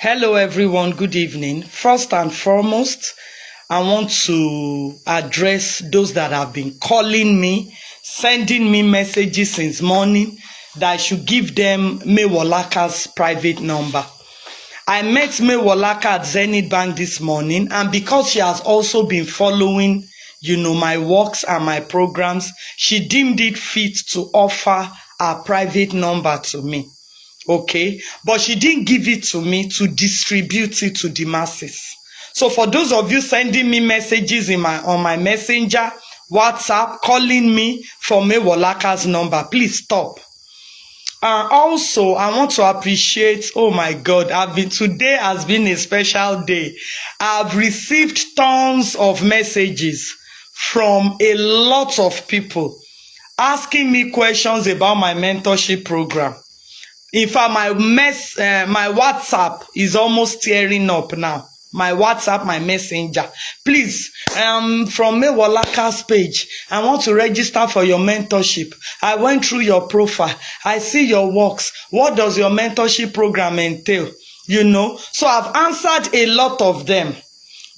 Hello, everyone. Good evening. First and foremost, I want to address those that have been calling me, sending me messages since morning that I should give them Mewolaka's private number. I met Mewolaka at Zenith Bank this morning, and because she has also been following, my works and my programs, she deemed it fit to offer her private number to me. Okay, but she didn't give it to me to distribute it to the masses. So for those of you sending me messages on my messenger, WhatsApp, calling me for Mewolaka's number, please stop. Also, I want to appreciate, oh my God, today has been a special day. I've received tons of messages from a lot of people asking me questions about my mentorship program. In fact, my WhatsApp is almost tearing up now. My WhatsApp, my messenger. Please, from Mewolaka's page, I want to register for your mentorship. I went through your profile. I see your works. What does your mentorship program entail? So I've answered a lot of them.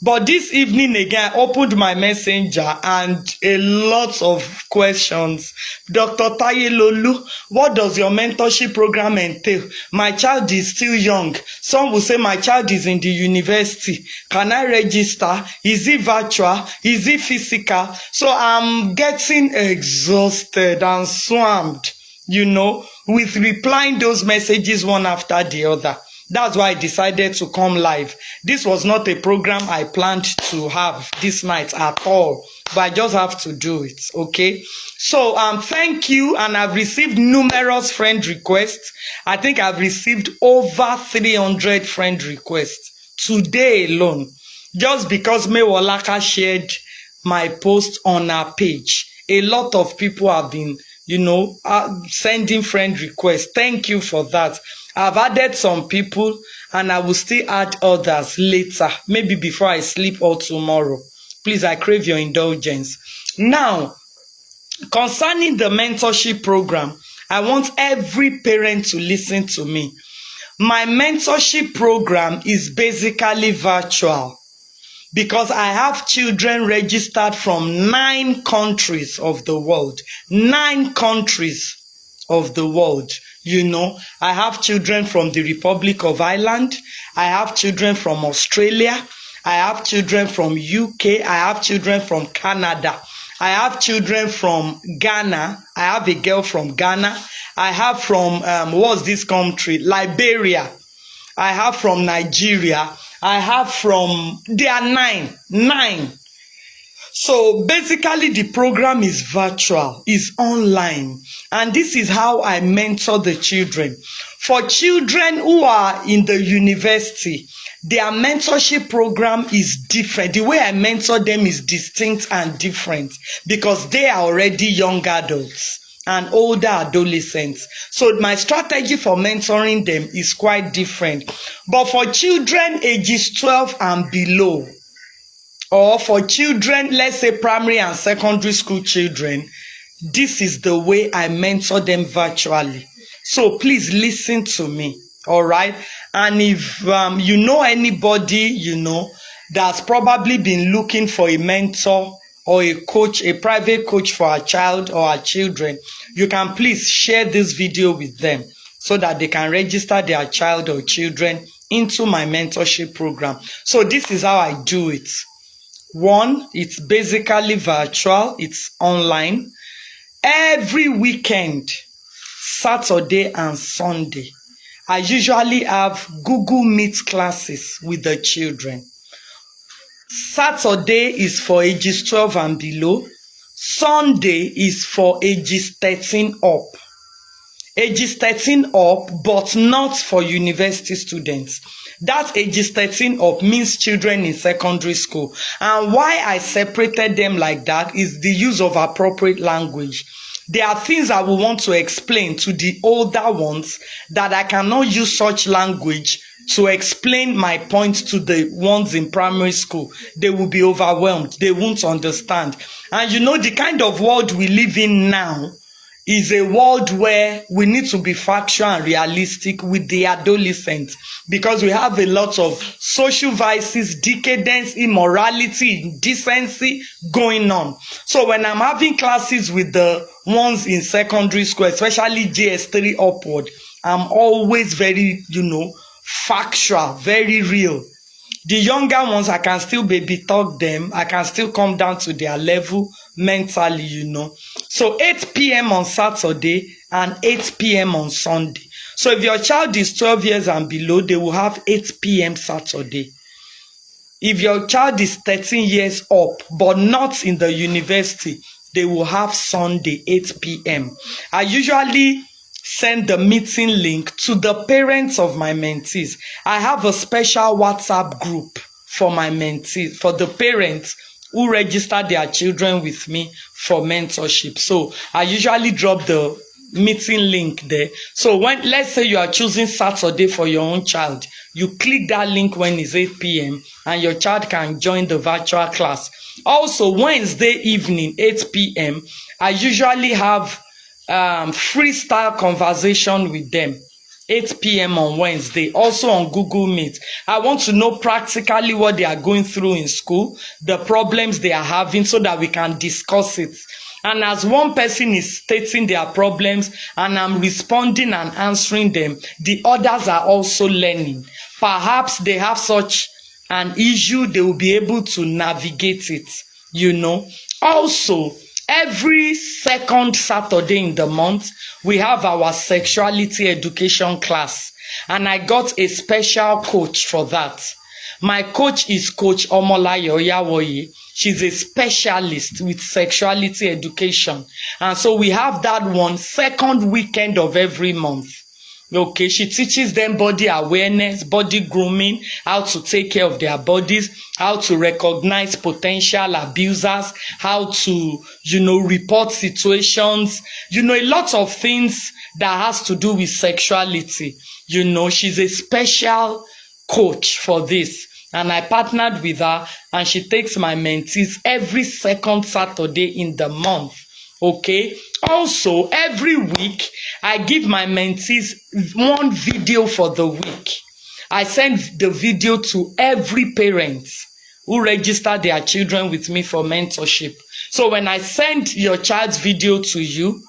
But this evening again, I opened my messenger and a lot of questions. Dr. Taye Lolu, what does your mentorship program entail? My child is still young. Some will say my child is in the university. Can I register? Is it virtual? Is it physical? So I'm getting exhausted and swamped, with replying those messages one after the other. That's why I decided to come live. This was not a program I planned to have this night at all, but I just have to do it, okay? So thank you, and I've received numerous friend requests. I think I've received over 300 friend requests today alone, just because Mewolaka shared my post on her page. A lot of people have been, sending friend requests. Thank you for that. I've added some people, and I will still add others later, maybe before I sleep or tomorrow. Please, I crave your indulgence. Now, concerning the mentorship program, I want every parent to listen to me. My mentorship program is basically virtual because I have children registered from 9 countries of the world. 9 countries of the world. I have children from the Republic of Ireland. I have children from Australia. I have children from UK. I have children from Canada. I have children from Ghana. I have a girl from Ghana. I have from, what's this country? Liberia. I have from Nigeria. I have from, there are 9. So basically the program is virtual, is online, and this is how I mentor the children. For children who are in the university, their mentorship program is different. The way I mentor them is distinct and different because they are already young adults and older adolescents. So my strategy for mentoring them is quite different. But for children ages 12 and below, or for children, let's say primary and secondary school children, this is the way I mentor them virtually. So please listen to me, all right? And if you know anybody, that's probably been looking for a mentor or a coach, a private coach for a child or our children, you can please share this video with them so that they can register their child or children into my mentorship program. So this is how I do it. 1, it's basically virtual, it's online. Every weekend, Saturday and Sunday, I usually have Google Meet classes with the children. Saturday is for ages 12 and below. Sunday is for ages 13 up. Ages 13 up, but not for university students. That ages 13 up means children in secondary school. And why I separated them like that is the use of appropriate language. There are things I will want to explain to the older ones that I cannot use such language to explain my point to the ones in primary school. They will be overwhelmed. They won't understand. And the kind of world we live in now, is a world where we need to be factual and realistic with the adolescents, because we have a lot of social vices, decadence, immorality, indecency going on. So when I'm having classes with the ones in secondary school, especially JS3 upward, I'm always very, factual, very real. The younger ones, I can still baby talk them. I can still come down to their level mentally. So 8 p.m. on Saturday and 8 p.m. on Sunday. So if your child is 12 years and below, they will have 8 p.m. Saturday. If your child is 13 years up, but not in the university, they will have Sunday, 8 p.m. I usually send the meeting link to the parents of my mentees. I have a special WhatsApp group for my mentees, for the parents who register their children with me for mentorship. So I usually drop the meeting link there. So when, let's say you are choosing Saturday for your own child, you click that link when it's 8 p.m. and your child can join the virtual class. Also, Wednesday evening, 8 p.m., I usually have freestyle conversation with them, 8 p.m. on Wednesday, also on Google Meet. I want to know practically what they are going through in school, the problems they are having, so that we can discuss it. And as one person is stating their problems and I'm responding and answering them, the others are also learning. Perhaps they have such an issue, they will be able to navigate it. Also, every second Saturday in the month, we have our sexuality education class. And I got a special coach for that. My coach is Coach Omolayo Yawoye. She's a specialist with sexuality education. And so we have that one second weekend of every month. Okay, she teaches them body awareness, body grooming, how to take care of their bodies, how to recognize potential abusers, how to, report situations, a lot of things that has to do with sexuality. She's a special coach for this. And I partnered with her, and she takes my mentees every second Saturday in the month. Okay. Also, every week, I give my mentees one video for the week. I send the video to every parent who register their children with me for mentorship. So when I send your child's video to you,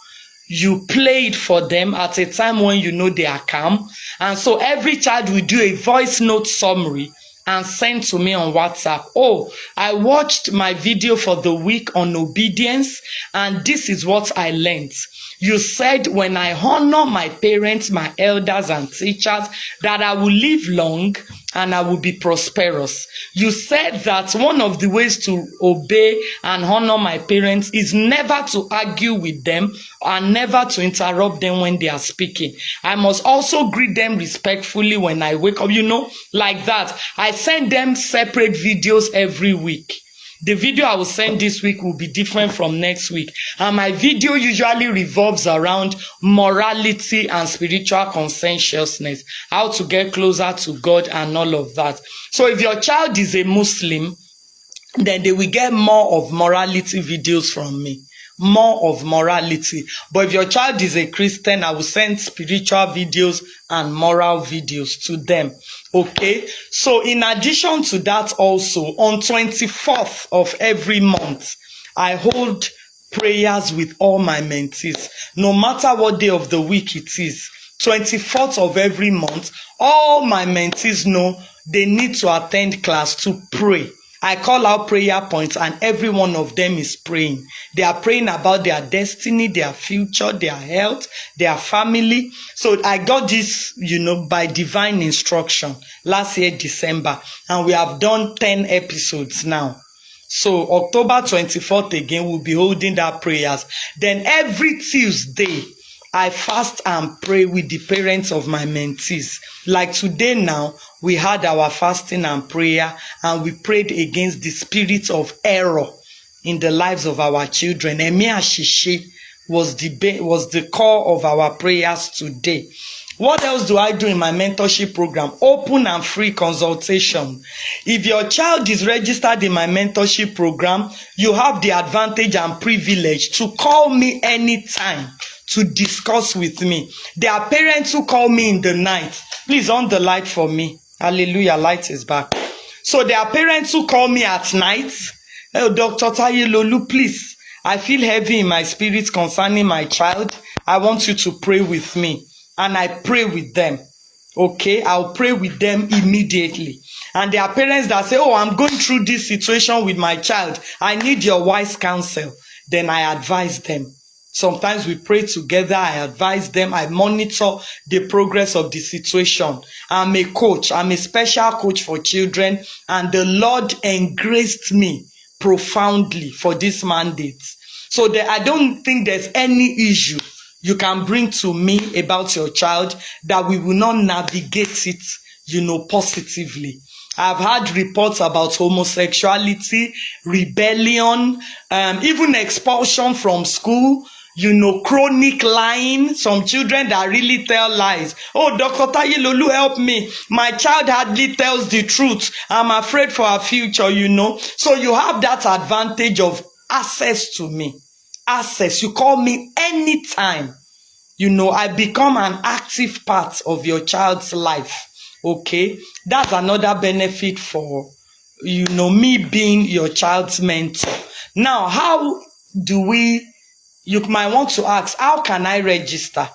you play it for them at a time when you know they are calm. And so every child will do a voice note summary and send to me on WhatsApp. Oh, I watched my video for the week on obedience, and this is what I learned. You said when I honor my parents, my elders and teachers, that I will live long and I will be prosperous. You said that one of the ways to obey and honor my parents is never to argue with them and never to interrupt them when they are speaking. I must also greet them respectfully when I wake up, like that. I send them separate videos every week. The video I will send this week will be different from next week. And my video usually revolves around morality and spiritual conscientiousness, how to get closer to God and all of that. So if your child is a Muslim, then they will get more of morality videos from me. More of morality. But if your child is a Christian, I will send spiritual videos and moral videos to them. Okay? So in addition to that, also on 24th of every month, I hold prayers with all my mentees. No matter what day of the week it is, 24th of every month, all my mentees know they need to attend class to pray. I call out prayer points, and every one of them is praying. They are praying about their destiny, their future, their health, their family. So I got this, by divine instruction last year, December, and we have done 10 episodes now. So October 24th again, we'll be holding that prayers. Then every Tuesday, I fast and pray with the parents of my mentees. Like today now, we had our fasting and prayer, and we prayed against the spirit of error in the lives of our children. Emi Ashishe was the core of our prayers today. What else do I do in my mentorship program? Open and free consultation. If your child is registered in my mentorship program, you have the advantage and privilege to call me anytime to discuss with me. There are parents who call me in the night. Please on the light for me. Hallelujah, light is back. So there are parents who call me at night. Oh, Dr. Taye Lolu, please, I feel heavy in my spirit concerning my child. I want you to pray with me. And I pray with them. Okay, I'll pray with them immediately. And there are parents that say, oh, I'm going through this situation with my child. I need your wise counsel. Then I advise them. Sometimes we pray together. I advise them. I monitor the progress of the situation. I'm a coach. I'm a special coach for children. And the Lord engraced me profoundly for this mandate. So I don't think there's any issue you can bring to me about your child that we will not navigate it, positively. I've had reports about homosexuality, rebellion, even expulsion from school, chronic lying, some children that really tell lies. Oh, Dr. Taye Lolu, help me. My child hardly tells the truth. I'm afraid for her future, So you have that advantage of access to me. Access. You call me anytime. I become an active part of your child's life. Okay? That's another benefit for, me being your child's mentor. Now, how do you might want to ask, how can I register?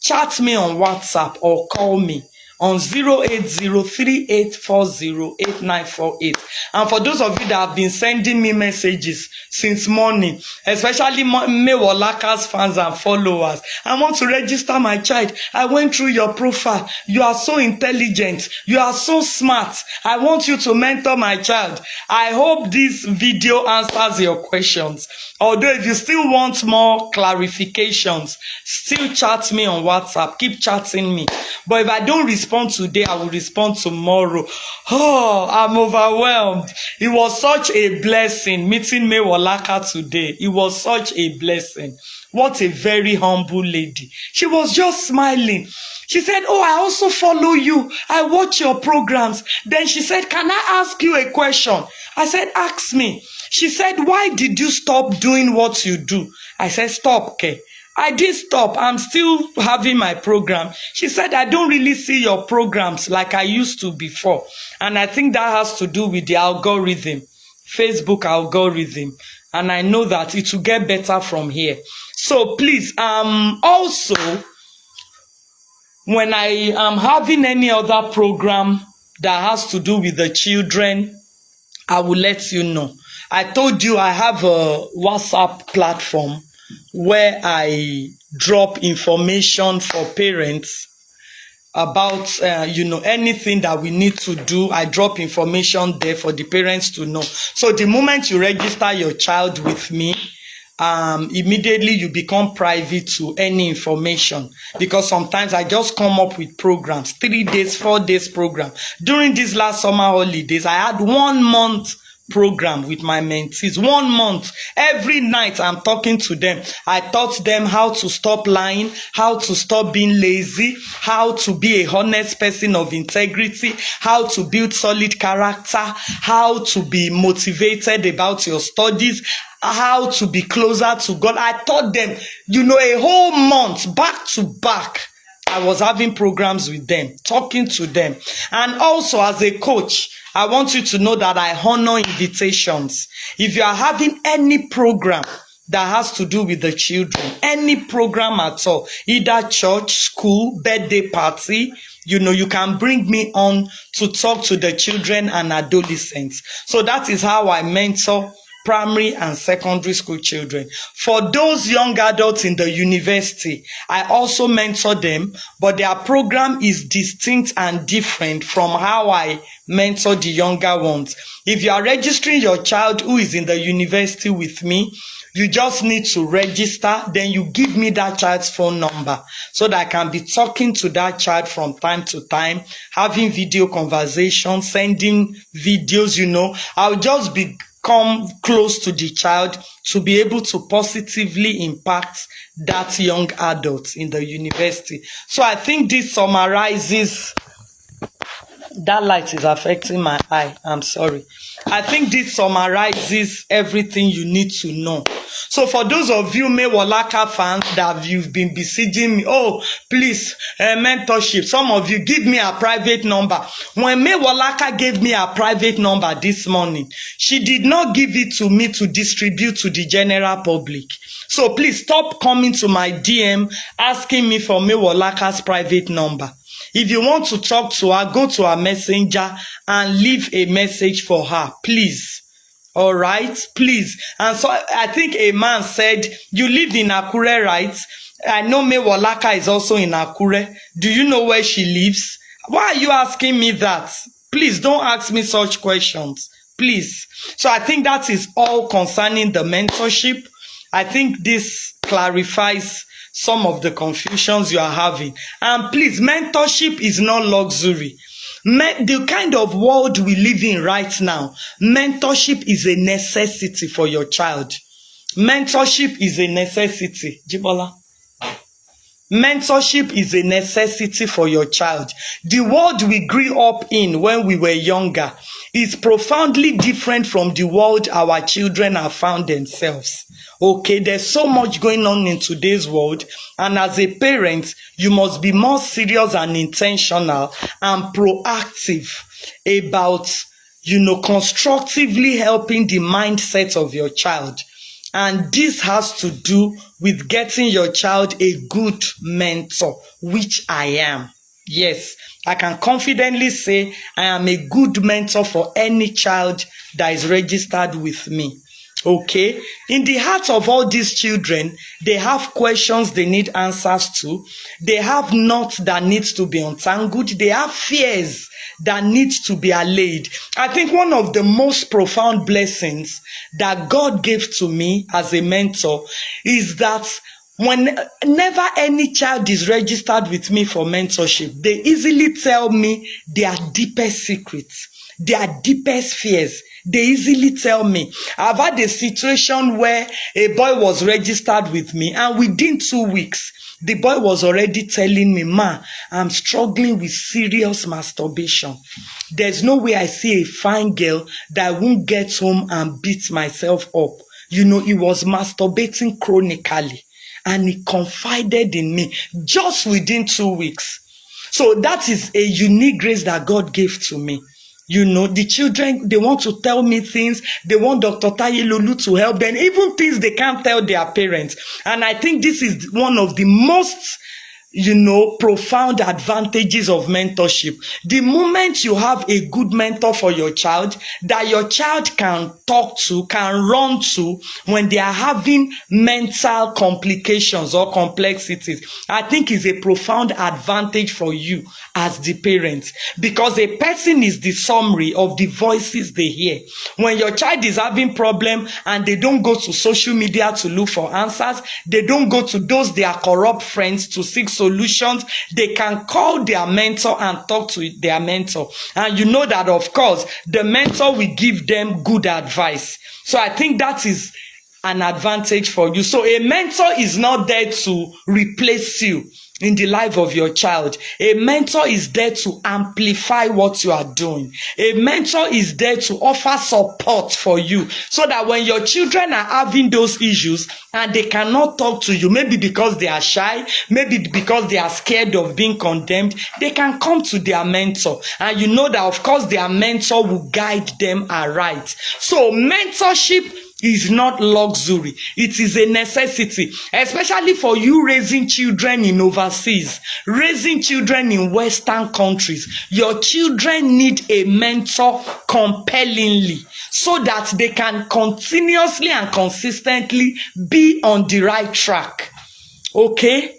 Chat me on WhatsApp or call me on 08038408948. And for those of you that have been sending me messages since morning, especially Mewolaka's fans and followers, I want to register my child. I went through your profile. You are so intelligent. You are so smart. I want you to mentor my child. I hope this video answers your questions. Although if you still want more clarifications, still chat me on WhatsApp. Keep chatting me. But if I don't respond today, I will respond tomorrow. Oh, I'm overwhelmed. It was such a blessing meeting Mewolaka today. It was such a blessing. What a very humble lady. She was just smiling. She said, oh, I also follow you. I watch your programs. Then she said, can I ask you a question? I said, ask me. She said, why did you stop doing what you do? I said, stop, okay. I did stop. I'm still having my program. She said, I don't really see your programs like I used to before. And I think that has to do with the algorithm, Facebook algorithm. And I know that it will get better from here. So please, also, when I am having any other program that has to do with the children, I will let you know. I told you I have a WhatsApp platform where I drop information for parents about, anything that we need to do. I drop information there for the parents to know. So the moment you register your child with me, immediately you become private to any information, because sometimes I just come up with programs, 3 days, 4 days program. During these last summer holidays, I had 1 month program with my mentees. 1 month. Every night I'm talking to them. I taught them how to stop lying, how to stop being lazy, how to be a honest person of integrity, how to build solid character, how to be motivated about your studies, how to be closer to God. I taught them, a whole month back to back. I was having programs with them, talking to them. And also as a coach, I want you to know that I honor invitations. If you are having any program that has to do with the children, any program at all, either church, school, birthday party, you can bring me on to talk to the children and adolescents. So that is how I mentor primary and secondary school children. For those young adults in the university, I also mentor them, but their program is distinct and different from how I mentor the younger ones. If you are registering your child who is in the university with me, you just need to register, then you give me that child's phone number so that I can be talking to that child from time to time, having video conversations, sending videos, I'll just come close to the child to be able to positively impact that young adult in the university. So I think this summarizes. That light is affecting my eye. I'm sorry. I think this summarizes everything you need to know. So for those of you Mewolaka fans that you've been besieging me, oh, please, mentorship, some of you give me a private number. When Mewolaka gave me a private number this morning, she did not give it to me to distribute to the general public. So please stop coming to my DM asking me for Mewolaka's private number. If you want to talk to her, go to her messenger and leave a message for her, please. All right, please. And so I think a man said, you live in Akure, right? I know Mewolaka is also in Akure. Do you know where she lives? Why are you asking me that? Please don't ask me such questions, please. So I think that is all concerning the mentorship. I think this clarifies some of the confusions you are having. And please, mentorship is not luxury. The kind of world we live in right now, mentorship is a necessity for your child. Mentorship is a necessity. Jibola. Mentorship is a necessity for your child. The world we grew up in when we were younger is profoundly different from the world our children have found themselves. Okay, there's so much going on in today's world, and as a parent, you must be more serious and intentional and proactive about, constructively helping the mindset of your child. And this has to do with getting your child a good mentor, which I am. Yes, I can confidently say I am a good mentor for any child that is registered with me. Okay, in the hearts of all these children, they have questions they need answers to. They have knots that needs to be untangled. They have fears that needs to be allayed. I think one of the most profound blessings that God gave to me as a mentor is that whenever any child is registered with me for mentorship, they easily tell me their deepest secrets, their deepest fears. They easily tell me. I've had a situation where a boy was registered with me, and within 2 weeks, the boy was already telling me, Ma, I'm struggling with serious masturbation. There's no way I see a fine girl that I won't get home and beat myself up. He was masturbating chronically, and he confided in me just within 2 weeks. So that is a unique grace that God gave to me. The children, they want to tell me things. They want Dr. Taye Lolu to help them, even things they can't tell their parents. And I think this is one of the most, profound advantages of mentorship. The moment you have a good mentor for your child, that your child can talk to, can run to when they are having mental complications or complexities, I think is a profound advantage for you as the parent, because a person is the summary of the voices they hear. When your child is having problem and they don't go to social media to look for answers, they don't go to those their corrupt friends to seek solutions, they can call their mentor and talk to their mentor. And you know that, of course, the mentor will give them good advice. So I think that is an advantage for you. So a mentor is not there to replace you in the life of your child. A mentor is there to amplify what you are doing. A mentor is there to offer support for you, so that when your children are having those issues and they cannot talk to you, maybe because they are shy, maybe because they are scared of being condemned, they can come to their mentor. And you know that, of course, their mentor will guide them aright. So mentorship is not luxury. It is a necessity, especially for you raising children in overseas, raising children in Western countries. Your children need a mentor compellingly, so that they can continuously and consistently be on the right track. Okay?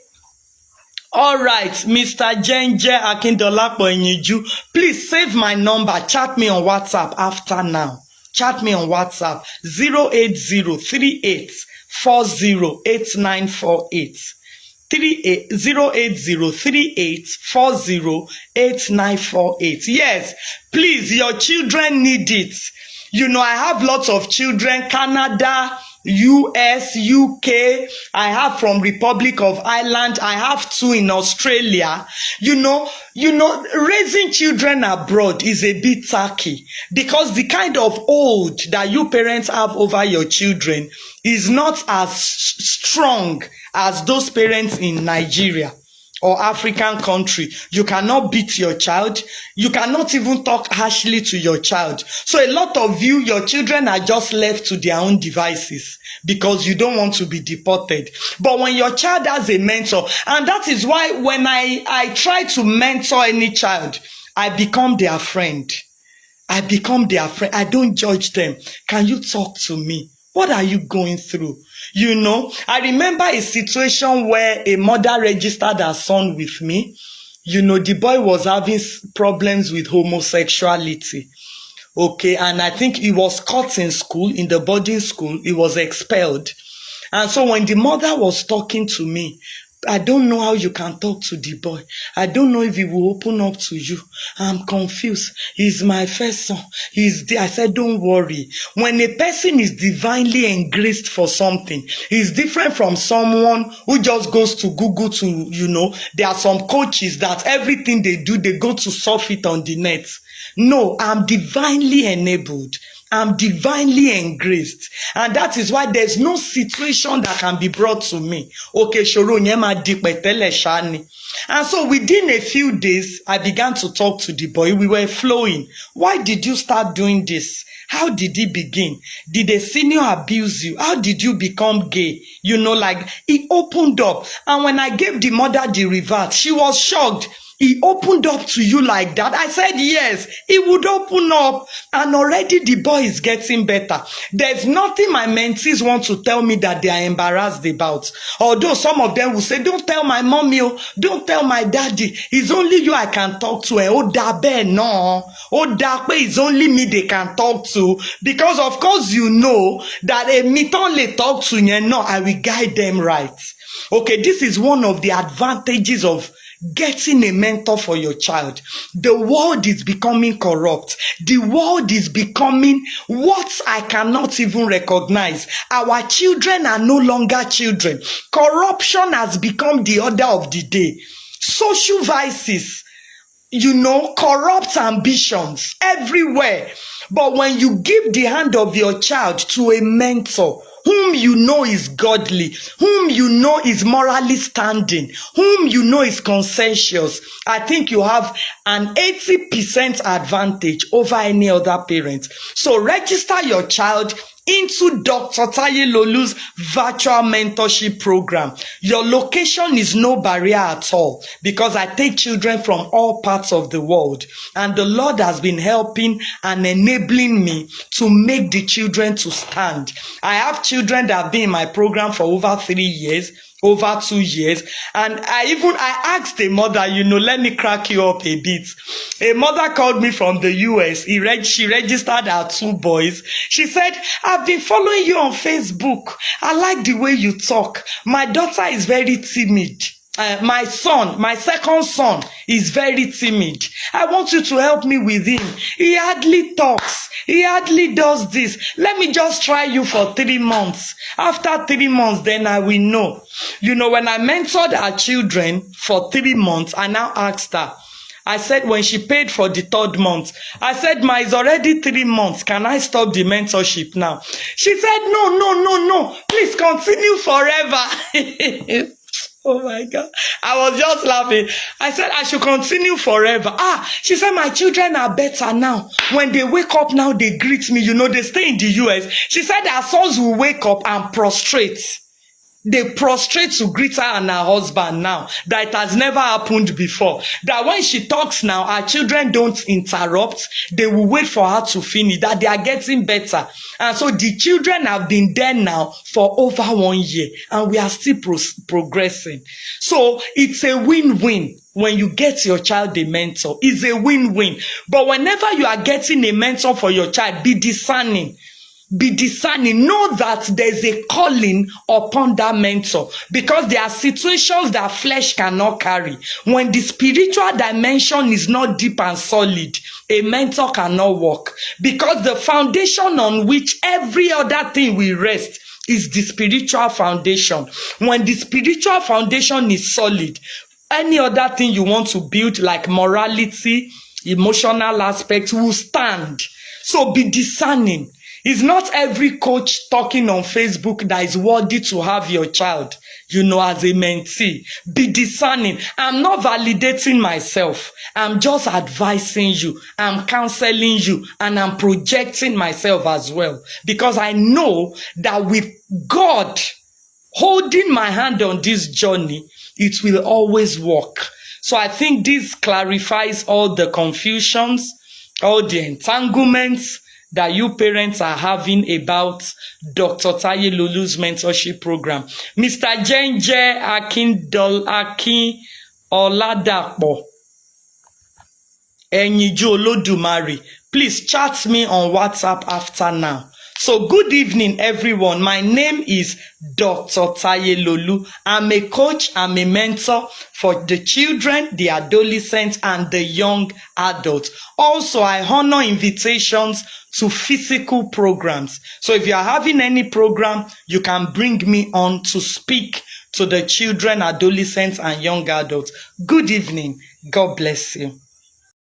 All right, Mr. Jenje Akindolapo Enyeju, please save my number. Chat me on WhatsApp after now. Chat me on WhatsApp 08038408948. 08038408948. Yes, please, your children need it. I have lots of children, Canada, US, UK, I have from Republic of Ireland, I have 2 in Australia. Raising children abroad is a bit tacky because the kind of hold that you parents have over your children is not as strong as those parents in Nigeria or African country. You cannot beat your child. You cannot even talk harshly to your child. So a lot of your children are just left to their own devices because you don't want to be deported. But when your child has a mentor, and that is why when I try to mentor any child, I become their friend. I don't judge them. Can you talk to me? What are you going through? I remember a situation where a mother registered her son with me. The boy was having problems with homosexuality. Okay, and I think he was caught in school, in the boarding school. He was expelled. And so when the mother was talking to me, I don't know how you can talk to the boy. I don't know if he will open up to you. I'm confused. He's my first son. He's there. I said, don't worry. When a person is divinely engraced for something, he's different from someone who just goes to Google to, there are some coaches that everything they do, they go to surf it on the net. No, I'm divinely enabled. I'm divinely engraced. And that is why there's no situation that can be brought to me. Okay, Shoro nyema dipetele shani. And so within a few days, I began to talk to the boy. We were flowing. Why did you start doing this? How did it begin? Did a senior abuse you? How did you become gay? He opened up. And when I gave the mother the revert, she was shocked. He opened up to you like that? I said, yes, he would open up. And already the boy is getting better. There's nothing my mentees want to tell me that they are embarrassed about. Although some of them will say, don't tell my mommy, don't tell my daddy. It's only you I can talk to. It's only me they can talk to. Because of course you know that a mitonle talk to I will guide them right. Okay, this is one of the advantages of getting a mentor for your child. The world is becoming corrupt. The world is becoming what I cannot even recognize. Our children are no longer children. Corruption has become the order of the day. Social vices, corrupt ambitions everywhere. But when you give the hand of your child to a mentor, whom you know is godly, whom you know is morally standing, whom you know is conscientious, I think you have an 80% advantage over any other parent. So register your child into Dr. Taye Lolu's virtual mentorship program. Your location is no barrier at all because I take children from all parts of the world, and the Lord has been helping and enabling me to make the children to stand. I have children that have been in my program for over 3 years, over 2 years. And I asked a mother, let me crack you up a bit. A mother called me from the US. She registered her 2 boys. She said, I've been following you on Facebook. I like the way you talk. My daughter is very timid. My second son is very timid. I want you to help me with him. He hardly talks. He hardly does this. Let me just try you for 3 months. After 3 months, then I will know. When I mentored our children for 3 months, I now asked her. I said, when she paid for the 3rd month, I said, it's already 3 months. Can I stop the mentorship now? She said, no. Please continue forever. Oh my God. I was just laughing. I said, I should continue forever. She said, my children are better now. When they wake up now, they greet me. They stay in the US. She said, our sons will wake up and prostrate. They prostrate to greet her and her husband now. That it has never happened before. That when she talks now, our children don't interrupt. They will wait for her to finish. That they are getting better. And so the children have been there now for over 1 year. And we are still progressing. So it's a win-win. When you get your child a mentor, it's a win-win. But whenever you are getting a mentor for your child, be discerning. Be discerning. Know that there's a calling upon that mentor, because there are situations that flesh cannot carry. When the spiritual dimension is not deep and solid, a mentor cannot work, because the foundation on which every other thing will rest is the spiritual foundation. When the spiritual foundation is solid, any other thing you want to build, like morality, emotional aspects, will stand. So be discerning. It's not every coach talking on Facebook that is worthy to have your child, as a mentee. Be discerning. I'm not validating myself. I'm just advising you. I'm counseling you. And I'm projecting myself as well. Because I know that with God holding my hand on this journey, it will always work. So I think this clarifies all the confusions, all the entanglements that you parents are having about Dr. Taye Lolu's mentorship program. Mr. Jenje Akin Oladapo Eniju Olodumare, please chat me on WhatsApp after now. So good evening, everyone. My name is Dr. Taye Lolu. I'm a coach, I'm a mentor for the children, the adolescents, and the young adults. Also, I honor invitations to physical programs. So if you are having any program, you can bring me on to speak to the children, adolescents, and young adults. Good evening. God bless you.